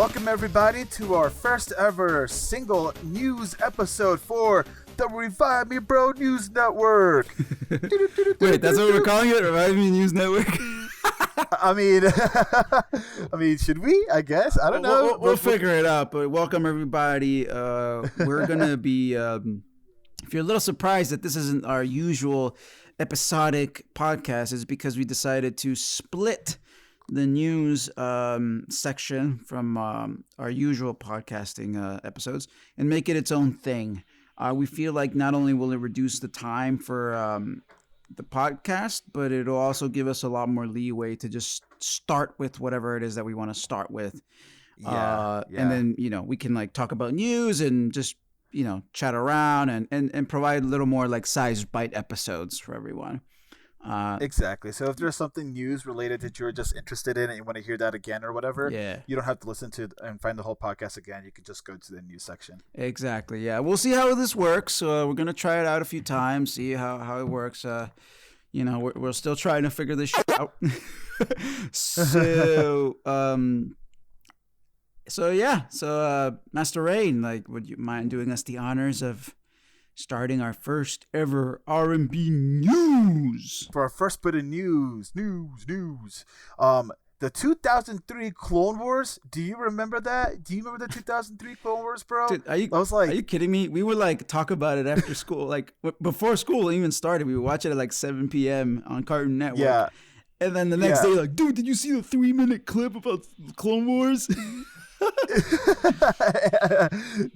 Welcome everybody to our first ever single news episode for the Revive Me Bro News Network. Wait, that's what we're calling it? Revive Me News Network? I mean, should we? I guess. I don't know. We'll figure it out, but welcome everybody. We're going to be, if you're a little surprised that this isn't our usual episodic podcast, it's because we decided to split the news section from our usual podcasting episodes and make it its own thing. We feel like not only will it reduce the time for the podcast, but it'll also give us a lot more leeway to just start with whatever it is that we want to start with. And then, we can like talk about news and just, chat around and provide a little more like sized bite episodes for everyone. Exactly. So if there's something news related that you're just interested in and you want to hear that again or whatever, you don't have to listen to and find the whole podcast again. You can just go to the news section. Exactly. Yeah. We'll see how this works. We're going to try it out a few times, see how it works. We're still trying to figure this shit out. So Master Rain, like, would you mind doing us the honors of starting our first ever RMB news? For our first bit of news. The 2003 Clone Wars. Do you remember that? Do you remember the 2003 Clone Wars, bro? Dude, are you kidding me? We would like talk about it after school, like before school even started. We would watch it at like 7 p.m. on Cartoon Network. Yeah. And then the next day, like, dude, did you see the 3-minute clip about Clone Wars?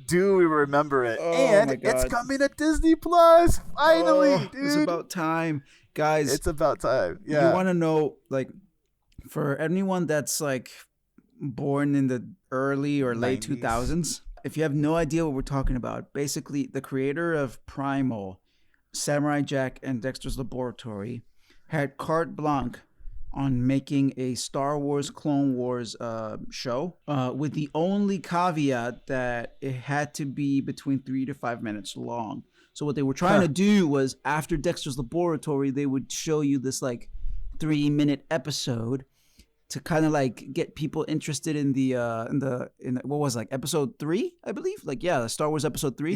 Do we remember it? And it's coming to Disney Plus finally, dude. It's about time, guys. It's about time. Yeah. You want to know, like, for anyone that's like born in the early or late 2000s, if you have no idea what we're talking about, basically the creator of Primal, Samurai Jack, and Dexter's Laboratory had carte blanche on making a Star Wars Clone Wars show with the only caveat that it had to be between 3 to 5 minutes long. So what they were trying to do was, after Dexter's Laboratory, they would show you this like 3-minute episode to kind of like get people interested in the what was like episode 3, I believe. Like, the Star Wars episode 3.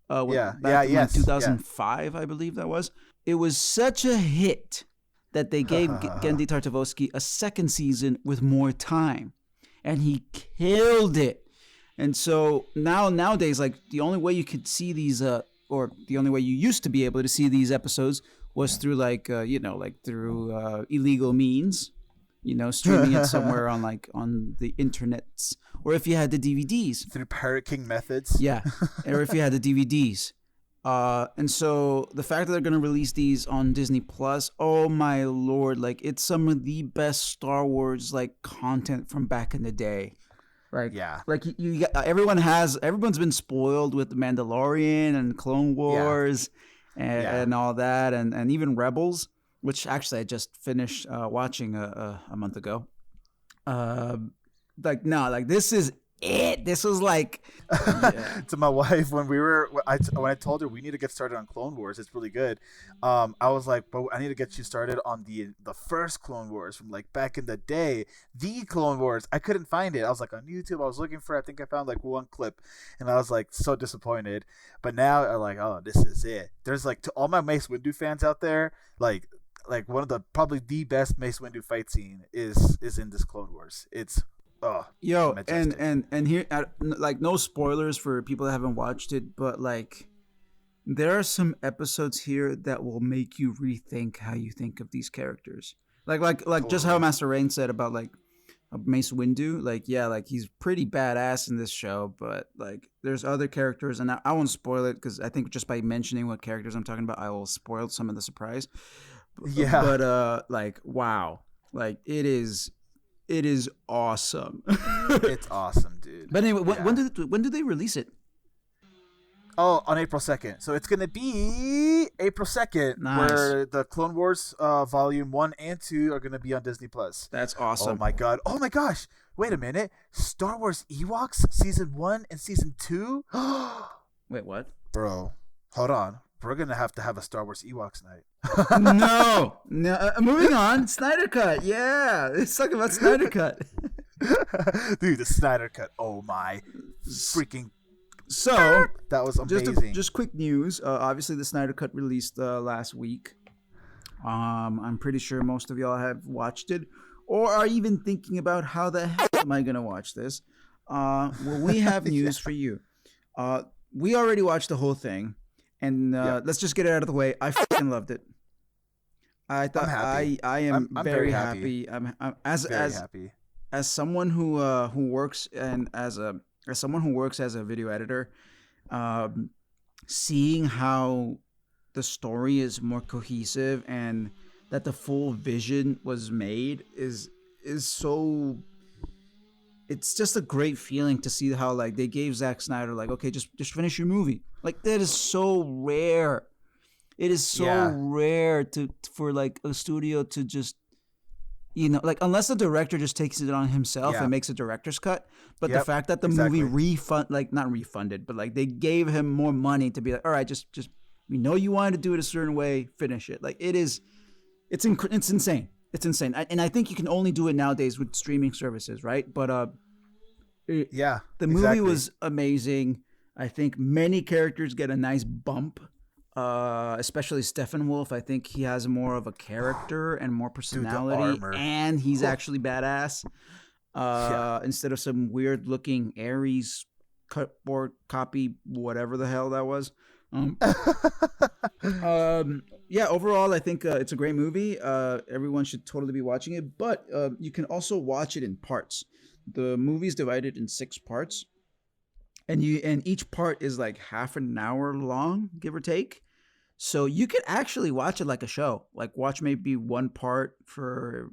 Back in 2005, I believe that was. It was such a hit that they gave Gendy Tartakovsky a second season with more time, and he killed it. And so nowadays, like, the only way you could see these, or the only way you used to be able to see these episodes was through like, through illegal means, streaming it somewhere on the internets, or if you had the DVDs through Pirate King methods. Yeah, or if you had the DVDs. And so the fact that they're going to release these on Disney Plus, oh my lord, like, it's some of the best Star Wars like content from back in the day. Like, everyone's been spoiled with The Mandalorian and Clone Wars and all that, and even Rebels, which actually I just finished watching a month ago. This is it. This was like to my wife when I told her we need to get started on Clone Wars. It's really good. I was like, but I need to get you started on the first Clone Wars from like back in the day, the Clone Wars. I couldn't find it. I was like on YouTube. I was looking for it. I think I found like one clip, and I was like so disappointed. But now I'm like, oh, this is it. There's like, to all my Mace Windu fans out there, like one of the probably the best Mace Windu fight scene is in this Clone Wars. It's and here, like, no spoilers for people that haven't watched it, but like, there are some episodes here that will make you rethink how you think of these characters. Like just how Master Rain said about like Mace Windu. Like, like, he's pretty badass in this show, but like, there's other characters, and I won't spoil it because I think just by mentioning what characters I'm talking about, I will spoil some of the surprise. Yeah. But like, wow, like, it is awesome. It's awesome, dude. But anyway, when did they release it? Oh, on April 2nd. So it's going to be April 2nd, where the Clone Wars Volume 1 and 2 are going to be on Disney Plus. That's awesome. Oh my god. Oh my gosh. Wait a minute. Star Wars Ewoks Season 1 and Season 2? Wait, what? Bro, hold on. We're going to have a Star Wars Ewoks night. No. Moving on. Snyder Cut. Yeah. Let's talk about Snyder Cut. Dude, the Snyder cut. Oh my freaking! So That was amazing. Just quick news. Obviously, the Snyder cut released last week. I'm pretty sure most of y'all have watched it, or are even thinking about how the hell am I gonna watch this. Well, we have news for you. We already watched the whole thing, and let's just get it out of the way. I fucking loved it. I thought I am I'm very happy. I'm very happy. As someone who works and as someone who works as a video editor, seeing how the story is more cohesive and that the full vision was made is so. It's just a great feeling to see how like they gave Zack Snyder like, okay, just finish your movie. Like that is so rare. It is so rare for like a studio to just, like unless the director just takes it on himself and makes a director's cut. But the fact that the movie not refunded, but like they gave him more money to be like, all right, just we know you wanted to do it a certain way, finish it. Like it's insane. It's insane. And I think you can only do it nowadays with streaming services, right? But the movie was amazing. I think many characters get a nice bump. Especially Steppenwolf. I think he has more of a character and more personality, and he's actually badass. Instead of some weird looking Ares cutboard copy, whatever the hell that was. Overall, I think it's a great movie. Everyone should totally be watching it, but you can also watch it in parts. The movie's divided in 6 parts, and each part is like half an hour long, give or take. So you could actually watch it like a show. Like watch maybe one part for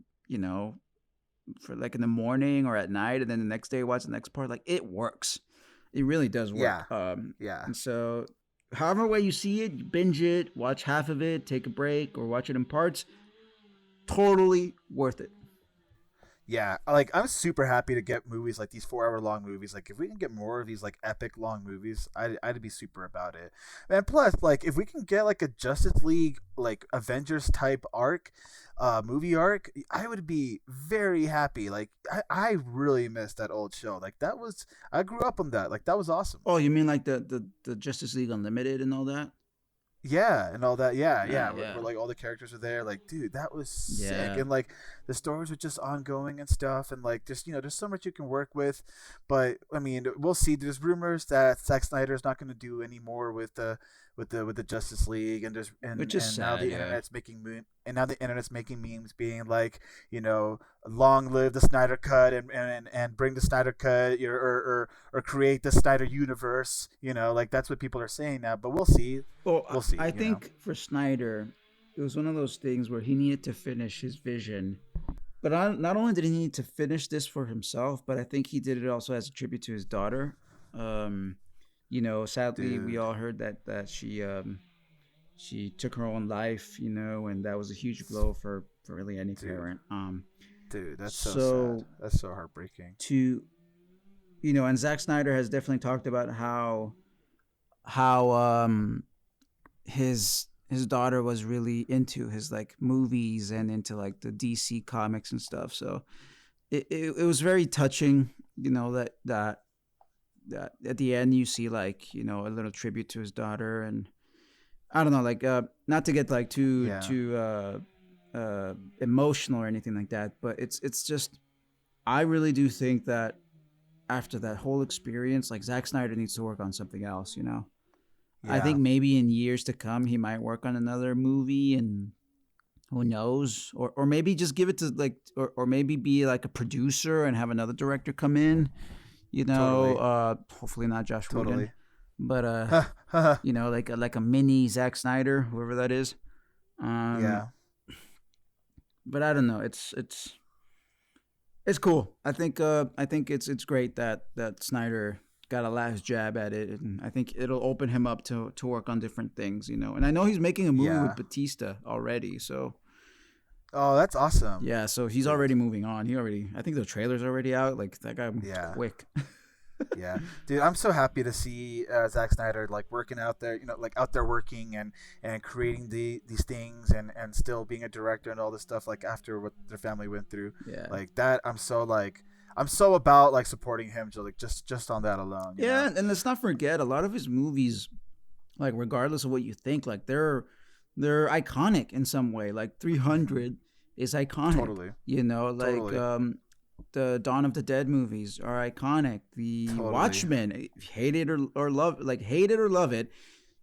like in the morning or at night, and then the next day watch the next part. Like it works. It really does work. And so however way you see it, binge it, watch half of it, take a break, or watch it in parts. Totally worth it. Yeah, like I'm super happy to get movies like these 4-hour long movies. Like if we can get more of these like epic long movies, I'd be super about it. And plus, like if we can get like a Justice League like Avengers type arc, movie arc, I would be very happy. Like I really miss that old show. Like I grew up on that. Like that was awesome. Oh, you mean like the Justice League Unlimited and all that? Yeah, and all that. Yeah. Where like all the characters are there. Like, dude, that was sick. And like the stories are just ongoing and stuff. And like, just there's so much you can work with. But I mean, we'll see. There's rumors that Zack Snyder is not going to do any more with the Justice League, and now the internet's making memes being like, long live the Snyder Cut and bring the Snyder Cut or create the Snyder universe. Like that's what people are saying now. But we'll see. Well, we'll see. I think for Snyder, it was one of those things where he needed to finish his vision. But not only did he need to finish this for himself, but I think he did it also as a tribute to his daughter. Sadly, we all heard that she took her own life, and that was a huge blow for really any parent. Dude, that's so sad. That's so heartbreaking. And Zack Snyder has definitely talked about how his daughter was really into his like movies and into like the DC comics and stuff. So it was very touching, that at the end you see like a little tribute to his daughter. And I don't know, like not to get like too emotional or anything like that, but it's just, I really do think that after that whole experience, like Zack Snyder needs to work on something else. I think maybe in years to come he might work on another movie, and who knows, or maybe just give it to like or maybe be like a producer and have another director come in. Totally. Hopefully not Josh Whedon, but like a mini Zack Snyder, whoever that is. But I don't know. It's cool. I think it's great that Snyder got a last jab at it, and I think it'll open him up to work on different things. And I know he's making a movie with Bethesda already, so. Oh, that's awesome. Yeah, so he's already moving on. I think the trailer's already out. Like that guy moves quick. Yeah, dude, I'm so happy to see Zack Snyder like working out there, like out there working and creating these things and still being a director and all this stuff, like after what their family went through. Yeah, like that. I'm so like, I'm so about like supporting him, just on that alone. Yeah, and let's not forget a lot of his movies, like regardless of what you think, like they're iconic in some way. Like 300 is iconic. Totally. Like the Dawn of the Dead movies are iconic. The Watchmen, hate it or love it,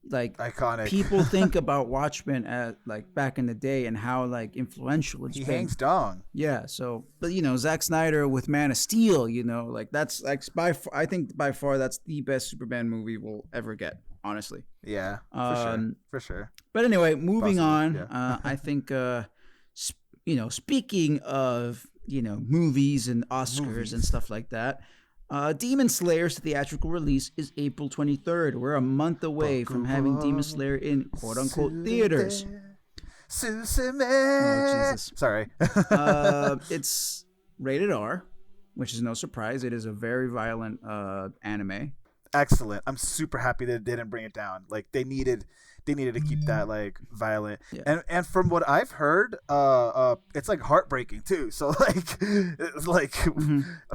like iconic. People think about Watchmen at like back in the day and how like influential it's been. He hangs dong. Yeah. So, but Zack Snyder with Man of Steel, like that's like I think by far that's the best Superman movie we'll ever get. Honestly. Yeah. For sure. But anyway, moving on. Yeah. I think speaking of movies and Oscars and stuff like that. Demon Slayer's theatrical release is April 23rd. We're a month away from having Demon Slayer in quote-unquote theaters. Oh, Jesus. Sorry. It's rated R, which is no surprise. It is a very violent anime. Excellent. I'm super happy that they didn't bring it down. Like they needed to keep that like violent. Yeah. And from what I've heard, it's like heartbreaking too. So like it's like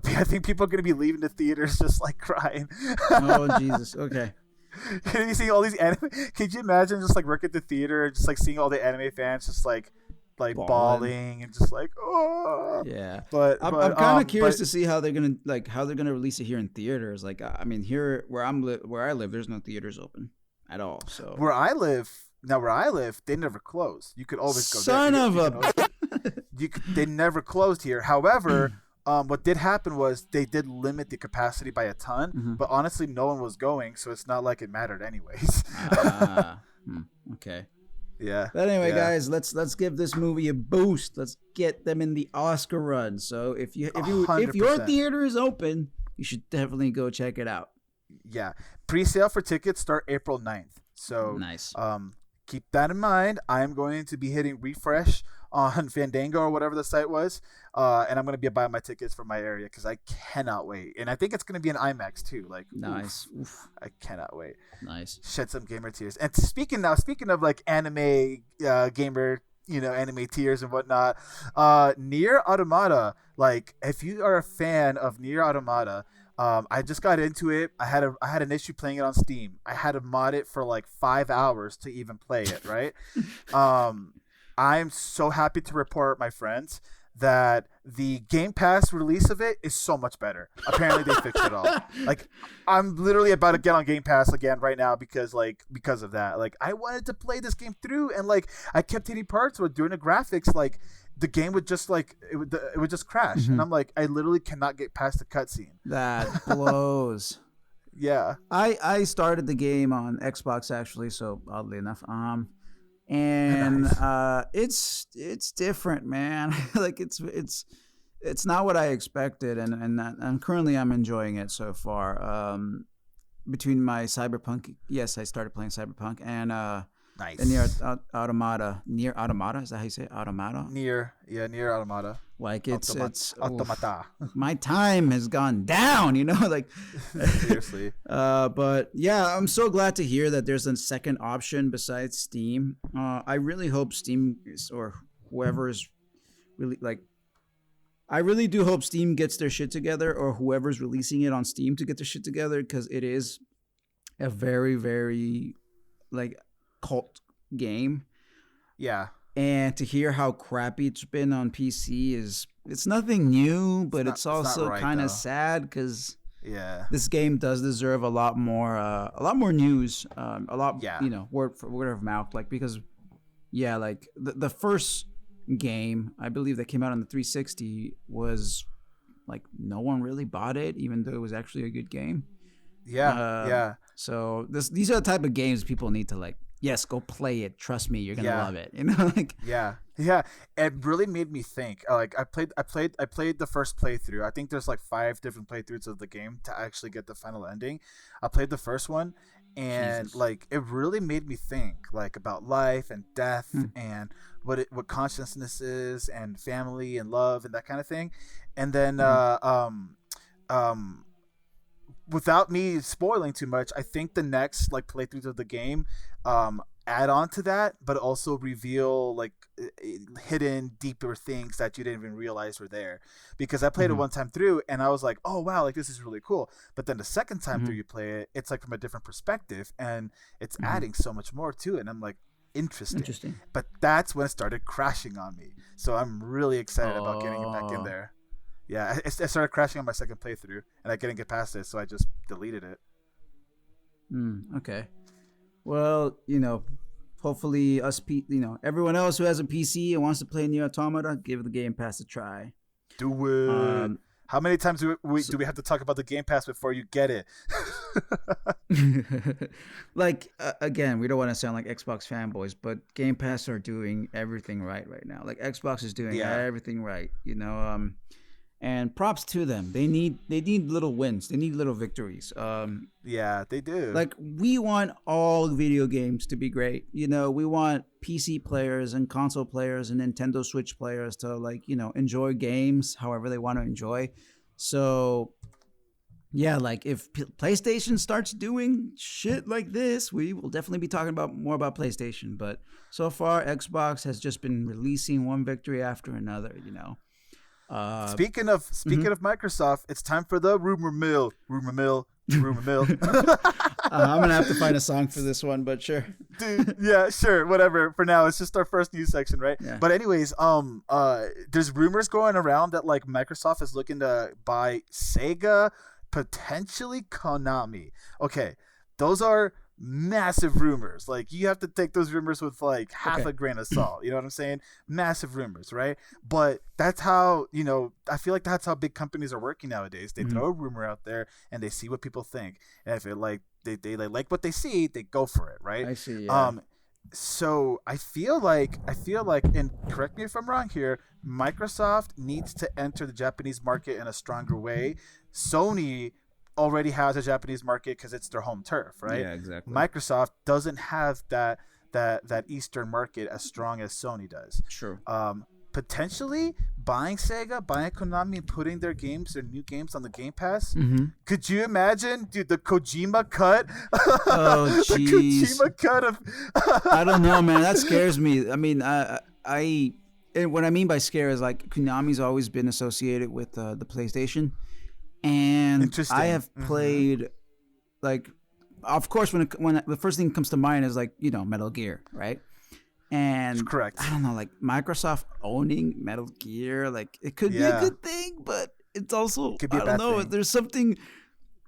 I think people are gonna be leaving the theaters just like crying. Oh Jesus. Okay. You see all these anime. Could you imagine just like working at the theater and just like seeing all the anime fans just like bawling and just like yeah. But I'm kind of curious to see how they're gonna release it here in theaters. Like I mean, here where I live, there's no theaters open at all. So where I live, they never close. You could always go. Son of a. They never closed here. However, what did happen was they did limit the capacity by a ton, but honestly, no one was going, so it's not like it mattered anyways. Okay. Yeah. But anyway, guys, let's give this movie a boost. Let's get them in the Oscar run. So if your theater is open, you should definitely go check it out. Yeah. Pre-sale for tickets start April 9th. So nice. Keep that in mind. I am going to be hitting refresh on Fandango or whatever the site was, and I'm going to be buying my tickets for my area because I cannot wait. And I think it's going to be an IMAX too. Like nice. Oof, I cannot wait. Nice. Shed some gamer tears. And speaking of like anime gamer, anime tears and whatnot, Nier Automata. Like if you are a fan of Nier Automata. I just got into it. I had an issue playing it on Steam. I had to mod it for like 5 hours to even play it, right? I'm so happy to report, my friends, that the Game Pass release of it is so much better. Apparently they fixed it all. Like I'm literally about to get on Game Pass again right now because of that. Like I wanted to play this game through and like I kept hitting parts where doing the graphics like the game would just like it would just crash, and I'm like, I literally cannot get past the cutscene. That blows. Yeah, I started the game on Xbox actually, so oddly enough, and nice. It's different, man. Like it's not what I expected, and currently I'm enjoying it so far. Between my Cyberpunk, yes, I started playing Cyberpunk, and nice. And Nier Automata. Nier Automata? Is that how you say it? Automata? Nier Automata. Like it's Automata. My time has gone down, like seriously. But yeah, I'm so glad to hear that there's a second option besides Steam. I really hope Steam or whoever is really like. I really do hope Steam gets their shit together, or whoever's releasing it on Steam to get their shit together, because it is a very, very like cult game. Yeah. And to hear how crappy it's been on PC it's nothing new, but it's also kind of sad because this game does deserve a lot more news, word of mouth, like because like the first game I believe that came out on the 360 was like no one really bought it, even though it was actually a good game. So these are the type of games people need to like. Yes, go play it. Trust me, you're gonna love it. Like yeah. It really made me think. Like I played the first playthrough. I think there's like 5 different playthroughs of the game to actually get the final ending. I played the first one, and like it really made me think like about life and death and what consciousness is and family and love and that kind of thing. And then without me spoiling too much, I think the next like playthroughs of the game, add on to that, but also reveal like hidden deeper things that you didn't even realize were there. Because I played it one time through and I was like, oh wow, like this is really cool. But then the second time through you play it, it's like from a different perspective and it's adding so much more to it. And I'm like, interesting. But that's when it started crashing on me. So I'm really excited about getting it back in there. Yeah, it started crashing on my second playthrough and I couldn't get past it, so I just deleted it. Okay. Well, hopefully everyone else who has a PC and wants to play Nier Automata, give the Game Pass a try. Do it. How many times do we have to talk about the Game Pass before you get it? Like, again, we don't want to sound like Xbox fanboys, but Game Pass are doing everything right now. Like, Xbox is doing everything right, and props to them. They need little wins. They need little victories. Yeah, they do. Like, we want all video games to be great. We want PC players and console players and Nintendo Switch players to enjoy games however they want to enjoy. So yeah, like if PlayStation starts doing shit like this, we will definitely be talking more about PlayStation. But so far, Xbox has just been releasing one victory after another. Speaking of Microsoft, it's time for the rumor mill. I'm gonna have to find a song for this one, but sure. Dude, yeah, sure, whatever. For now, it's just our first news section, right? Yeah. But anyways, there's rumors going around that like Microsoft is looking to buy Sega, potentially Konami. Okay, those are massive rumors. Like, you have to take those rumors with like half a grain of salt. You know what I'm saying? Massive rumors, right? But that's how, I feel like that's how big companies are working nowadays. They throw a rumor out there and they see what people think. And if it like they like what they see, they go for it, right? I see. Yeah. So I feel like, and correct me if I'm wrong here, Microsoft needs to enter the Japanese market in a stronger way. Sony already has a Japanese market because it's their home turf, right? Yeah, exactly. Microsoft doesn't have that Eastern market as strong as Sony does. True. Potentially buying Sega, buying Konami, and putting their new games on the Game Pass. Could you imagine, dude, the Kojima cut? Oh, jeez. The Kojima cut of. I don't know, man. That scares me. I mean, what I mean by scare is like Konami's always been associated with the PlayStation. And I have played, like, of course, when the first thing comes to mind is like Metal Gear, right? And that's correct. I don't know, like Microsoft owning Metal Gear, like it could be a good thing, but it's also I don't know. Thing. There's something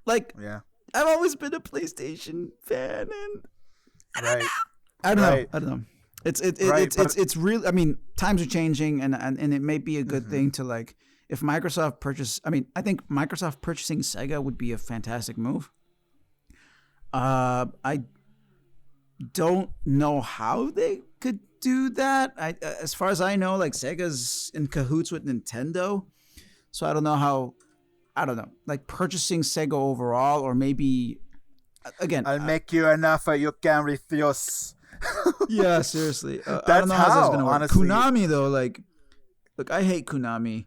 like I've always been a PlayStation fan, and I don't know. It's real. I mean, times are changing, and it may be a good thing to like. If Microsoft I think Microsoft purchasing Sega would be a fantastic move. I don't know how they could do that. As far as I know, like Sega's in cahoots with Nintendo, so I don't know like purchasing Sega overall, or maybe again. I'll make you an offer you can refuse. Yeah, seriously. That's I don't know how that's gonna work. Honestly. Konami though, like, look, I hate Konami.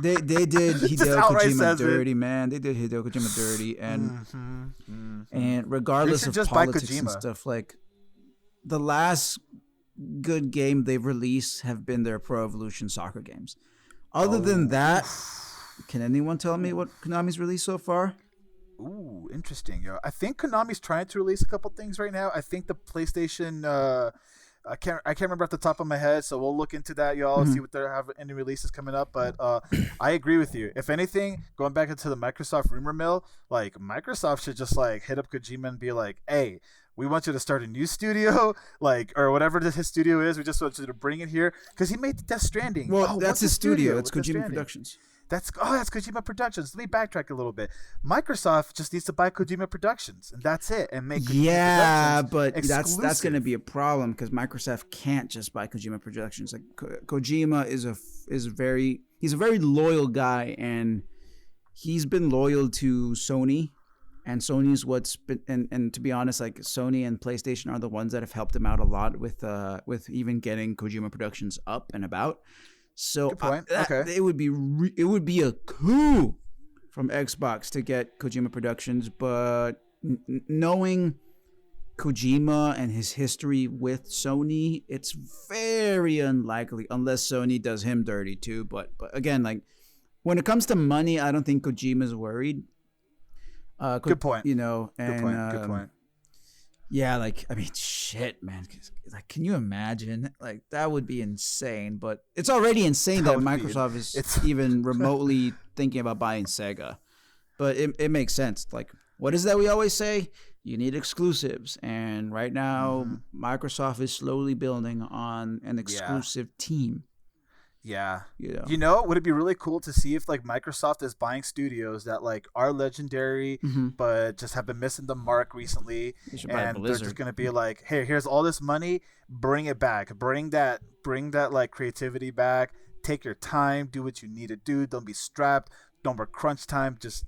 They did Hideo Kojima dirty, man. They did Hideo Kojima dirty, and regardless of politics and stuff, like the last good game they've released have been their Pro Evolution Soccer games. Other than that, can anyone tell me what Konami's released so far? Ooh, interesting, yo. I think Konami's trying to release a couple things right now. I think the PlayStation. I can't remember off the top of my head, so we'll look into that, y'all, see what they have any releases coming up. But I agree with you. If anything, going back into the Microsoft rumor mill, like Microsoft should just like hit up Kojima and be like, "Hey, we want you to start a new studio, like, or whatever his studio is. We just want you to bring it here because he made Death Stranding." Well, that's his studio. It's Kojima Productions. That's Kojima Productions. Let me backtrack a little bit. Microsoft just needs to buy Kojima Productions, and that's it, and make Kojima Productions but exclusive. that's going to be a problem because Microsoft can't just buy Kojima Productions. Like Kojima is a very loyal guy, and he's been loyal to Sony, and Sony's what's been and to be honest, like Sony and PlayStation are the ones that have helped him out a lot with even getting Kojima Productions up and about. So good point. Okay. It would be a coup from Xbox to get Kojima Productions, but knowing Kojima and his history with Sony, it's very unlikely unless Sony does him dirty too. But again, like when it comes to money, I don't think Kojima's worried. Good point. You know, and Good point. yeah, like I mean, shit, man. Like, can you imagine? Like that would be insane. But it's already insane that Microsoft is even remotely thinking about buying Sega. But it makes sense. Like, what is that we always say? You need exclusives, and right now Microsoft is slowly building on an exclusive team. Yeah. You know, would it be really cool to see if like Microsoft is buying studios that like are legendary but just have been missing the mark recently, and they're just gonna be like, hey, here's all this money, bring it back, bring that like creativity back, take your time, do what you need to do, don't be strapped. Don't work crunch time. Just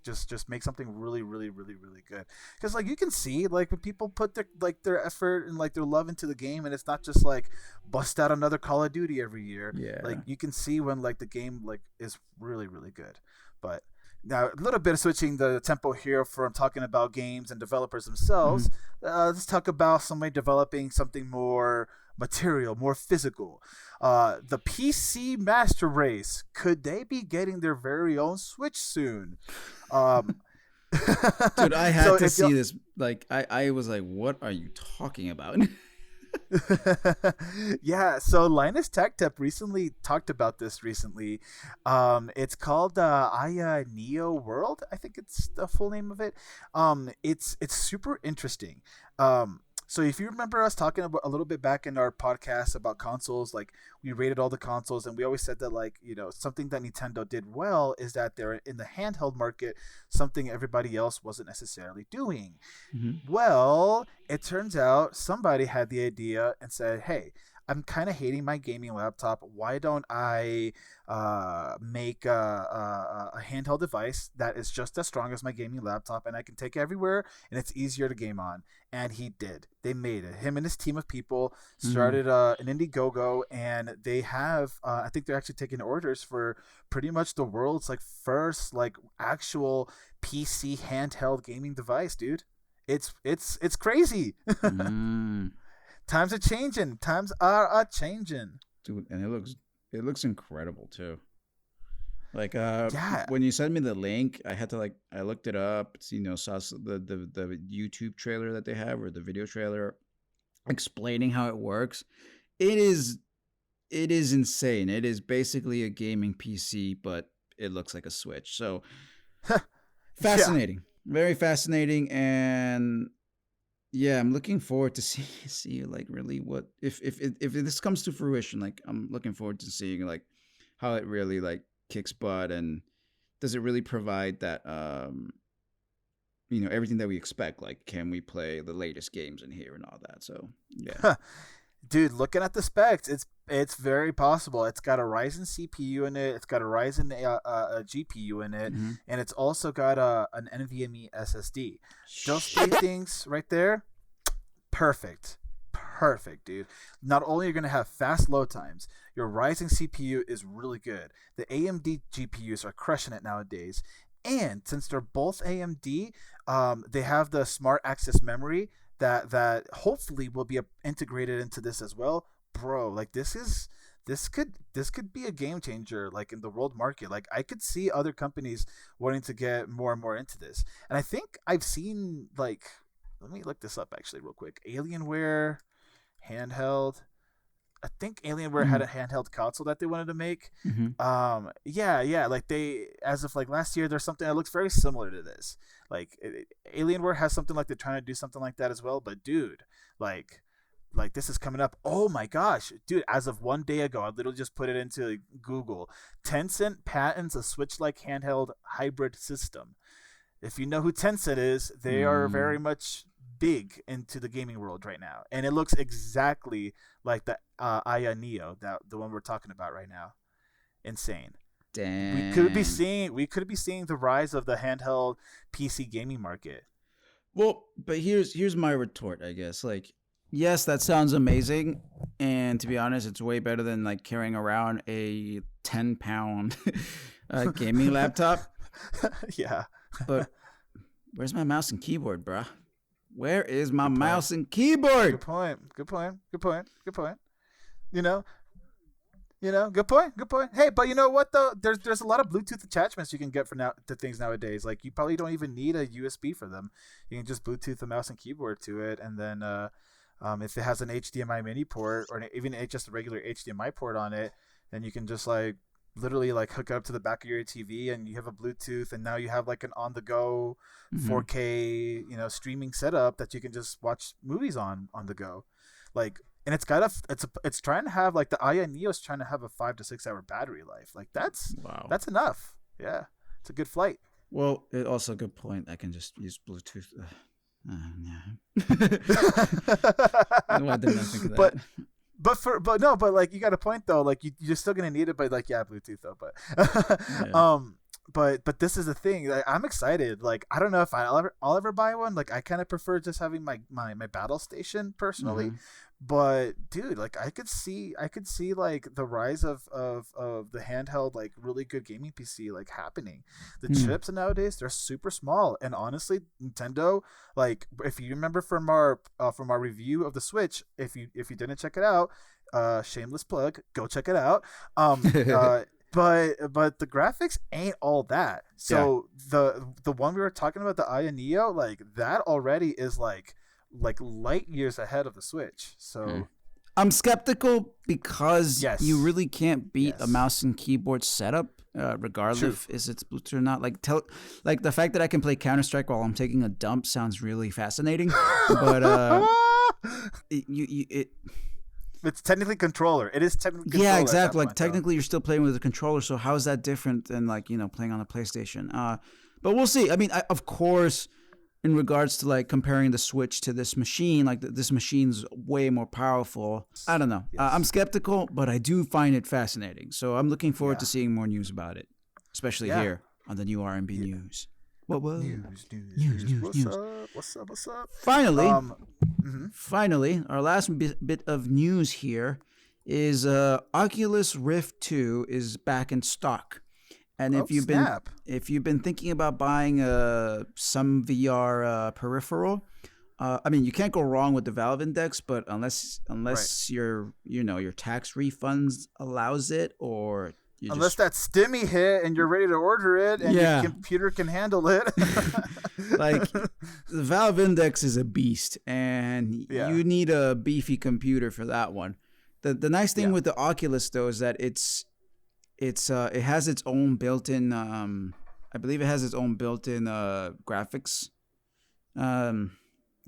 make something really, really, really, really good. Because like you can see, like when people put their effort and like their love into the game, and it's not just like bust out another Call of Duty every year. Yeah. Like you can see when like the game like is really, really good. But now a little bit of switching the tempo here from talking about games and developers themselves. Let's talk about somebody developing something more material, more physical. The PC Master Race, could they be getting their very own Switch soon? Dude, I had to see this. Like, I was like, what are you talking about? Yeah, so Linus Tech Tip recently talked about this recently. It's called Aya Neo World. I think it's the full name of it. It's super interesting. So if you remember us talking about a little bit back in our podcast about consoles, like we rated all the consoles, and we always said that like, you know, something that Nintendo did well is that they're in the handheld market, something everybody else wasn't necessarily doing. Well, it turns out somebody had the idea and said, hey, I'm kind of hating my gaming laptop. Why don't I make a handheld device that is just as strong as my gaming laptop, and I can take it everywhere, and it's easier to game on? And he did. They made it. Him and his team of people started an Indiegogo, and they have, I think they're actually taking orders for pretty much the world's like first like actual PC handheld gaming device, dude. It's crazy. Times are changing. Times are changing. Dude, and it looks incredible too. Like when you sent me the link, I had to like I looked it up, you know, saw the YouTube trailer that they have, or the video trailer explaining how it works. It is insane. It is basically a gaming PC, but it looks like a Switch. So fascinating. Very fascinating. And yeah, I'm looking forward to see like really what if this comes to fruition. Like I'm looking forward to seeing like how it really like kicks butt, and does it really provide that you know, everything that we expect. Like, can we play the latest games in here and all that? So yeah. Dude, looking at the specs, it's very possible. It's got a Ryzen CPU in it. It's got a Ryzen GPU in it, and it's also got an NVMe SSD. Those three things right there, perfect, dude. Not only are you gonna have fast load times, your Ryzen CPU is really good. The AMD GPUs are crushing it nowadays, and since they're both AMD, they have the smart access memory that hopefully will be integrated into this as well. Bro, like this could be a game changer, like in the world market. Like I could see other companies wanting to get more and more into this. And I think I've seen, like, let me look this up actually real quick. Alienware handheld. I think Alienware had a handheld console that they wanted to make. Yeah, like they, as of like last year, there's something that looks very similar to this. Like Alienware has something like they're trying to do something like that as well. But dude, like this is coming up. Oh my gosh, dude! As of 1 day ago, I literally just put it into Google. Tencent patents a Switch-like handheld hybrid system. If you know who Tencent is, they are very much big into the gaming world right now, and it looks exactly like the Aya Neo, the one we're talking about right now. Insane. Damn. We could be seeing the rise of the handheld PC gaming market. Well, but here's my retort, I guess. Like, yes, that sounds amazing, and to be honest, it's way better than like carrying around a 10-pound gaming laptop. Yeah. But where's my mouse and keyboard, bruh? Where is my Good point. mouse and keyboard? Good point. Good point. Good point. Good point. You know, good point. Good point. Hey, but you know what though? There's a lot of Bluetooth attachments you can get for now to things nowadays. Like you probably don't even need a USB for them. You can just Bluetooth the mouse and keyboard to it, and then if it has an HDMI mini port or even just a regular HDMI port on it, then you can just like literally like hook it up to the back of your TV, and you have a Bluetooth, and now you have like an on-the-go 4K streaming setup that you can just watch movies on the go, like. And it's trying to have like the Aya Neo is trying to have a 5 to 6 hour battery life. Like that's enough. Yeah, it's a good flight. Well, also a good point. I can just use Bluetooth. Yeah. Why didn't I think of that? But like you got a point though. Like you're still gonna need it, but like Bluetooth though. But this is the thing. Like, I'm excited. Like I don't know if I'll ever buy one. Like I kind of prefer just having my battle station personally. But dude, like I could see like the rise of the handheld like really good gaming PC like happening. The chips nowadays they're super small, and honestly, Nintendo, like if you remember from our review of the Switch, if you didn't check it out, shameless plug, go check it out. But the graphics ain't all that. So the one we were talking about, the Aya Neo, like that already is like light years ahead of the Switch. So I'm skeptical because you really can't beat a mouse and keyboard setup, regardless if it's Bluetooth or not. Like the fact that I can play Counter-Strike while I'm taking a dump sounds really fascinating. But it's technically controller. It is technically controller. Yeah, exactly. Like technically you're still playing with a controller, so how is that different than like, playing on a PlayStation? But we'll see. I mean, of course, in regards to like comparing the Switch to this machine, like this machine's way more powerful. I don't know. I'm skeptical, but I do find it fascinating. So I'm looking forward to seeing more news about it, especially here on the new RMB news. What? News. What's up? Finally, our last bit of news here is Oculus Rift 2 is back in stock. And if you've been thinking about buying some VR peripheral, I mean, you can't go wrong with the Valve Index, but unless your tax refunds allows it, or unless that stimmy hit and you're ready to order it and your computer can handle it. Like the Valve Index is a beast, and you need a beefy computer for that one. The nice thing with the Oculus though is that it has its own built-in I believe it has its own built-in graphics.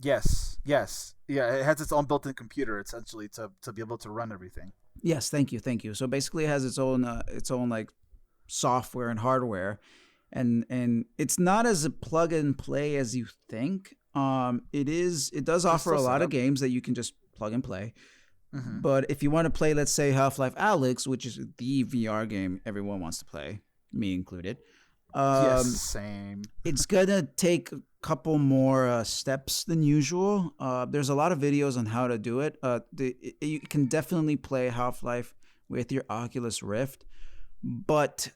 Yes. Yeah, it has its own built-in computer essentially to be able to run everything. Yes, thank you. So basically it has its own like software and hardware, and it's not as a plug and play as you think. It does offer a lot of games that you can just plug and play. But if you want to play, let's say, Half-Life Alyx, which is the VR game everyone wants to play, me included. Same. It's going to take a couple more steps than usual. There's a lot of videos on how to do it. You can definitely play Half-Life with your Oculus Rift, but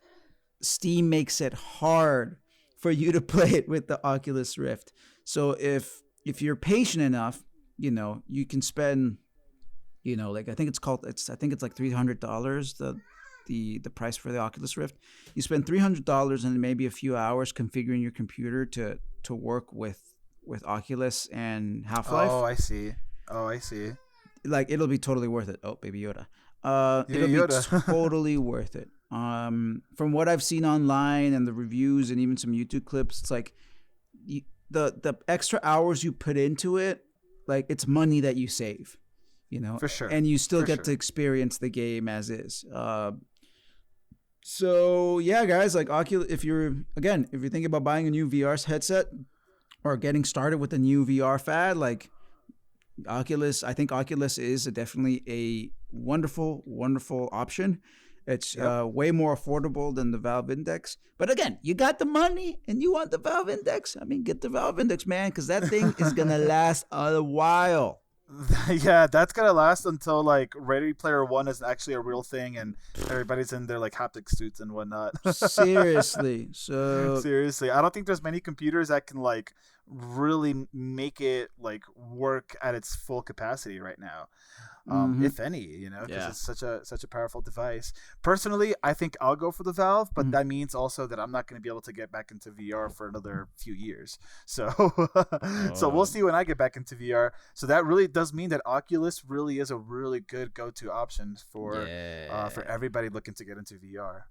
Steam makes it hard for you to play it with the Oculus Rift. So if you're patient enough, you can spend... like I think it's like $300 the price for the Oculus Rift. You spend $300 and maybe a few hours configuring your computer to work with Oculus and Half-Life. Oh, I see. Like it'll be totally worth it. Oh, Baby Yoda. It'll be totally worth it. From what I've seen online and the reviews and even some YouTube clips, it's like the extra hours you put into it, like it's money that you save. For sure. And you still get to experience the game as is. So yeah, guys, like Oculus, if you're thinking about buying a new VR headset or getting started with a new VR fad, like Oculus, I think Oculus is definitely a wonderful, wonderful option. It's way more affordable than the Valve Index. But again, you got the money and you want the Valve Index. I mean, get the Valve Index, man, because that thing is going to last a while. Yeah, that's gonna last until like Ready Player One is actually a real thing and everybody's in their like haptic suits and whatnot. Seriously, I don't think there's many computers that can like really make it like work at its full capacity right now. If any, because it's such a powerful device. Personally, I think I'll go for the Valve, but that means also that I'm not going to be able to get back into VR for another few years. So, so we'll see when I get back into VR. So that really does mean that Oculus really is a really good go-to option for everybody looking to get into VR.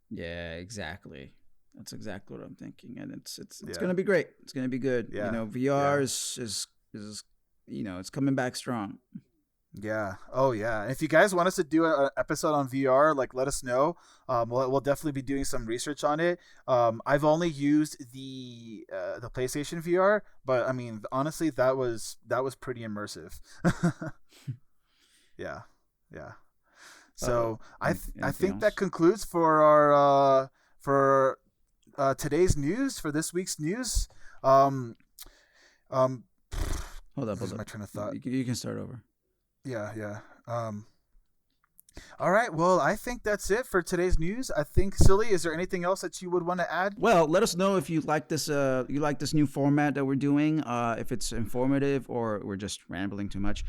Yeah, exactly. That's exactly what I'm thinking, and it's going to be great. It's going to be good. Yeah. VR is it's coming back strong. Yeah. Oh, yeah. And if you guys want us to do an episode on VR, like, let us know. We'll definitely be doing some research on it. I've only used the PlayStation VR, but I mean, honestly, that was pretty immersive. Yeah. So I think that concludes for our today's news, for this week's news. Hold up. My train of thought. You can start over. Yeah. All right. Well, I think that's it for today's news. I think, Silly, is there anything else that you would want to add? Well, let us know if you like this. You like this new format that we're doing. If it's informative or we're just rambling too much.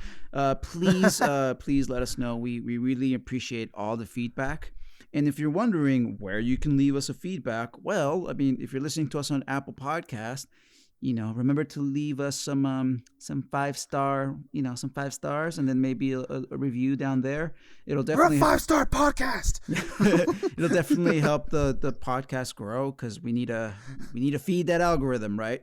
Please let us know. We really appreciate all the feedback. And if you're wondering where you can leave us a feedback, well, I mean, if you're listening to us on Apple Podcast, remember to leave us some 5-star, some 5 stars, and then maybe a review down there. It'll definitely we're a 5-star podcast. It'll definitely help the podcast grow, because we need to feed that algorithm, right?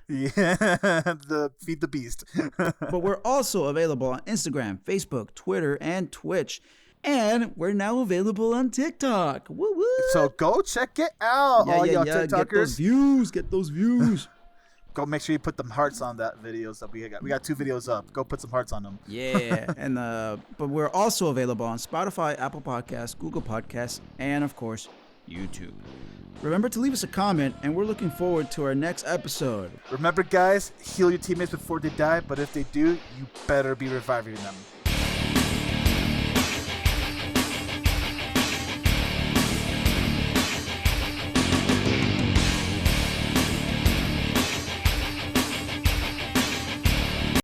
Yeah, feed the beast. But we're also available on Instagram, Facebook, Twitter, and Twitch. And we're now available on TikTok. Woo woo! So go check it out, all y'all TikTokers. Get those views. Go make sure you put them hearts on that videos that we got. We got 2 videos up. Go put some hearts on them. Yeah, and but we're also available on Spotify, Apple Podcasts, Google Podcasts, and of course, YouTube. Remember to leave us a comment, and we're looking forward to our next episode. Remember, guys, heal your teammates before they die, but if they do, you better be reviving them.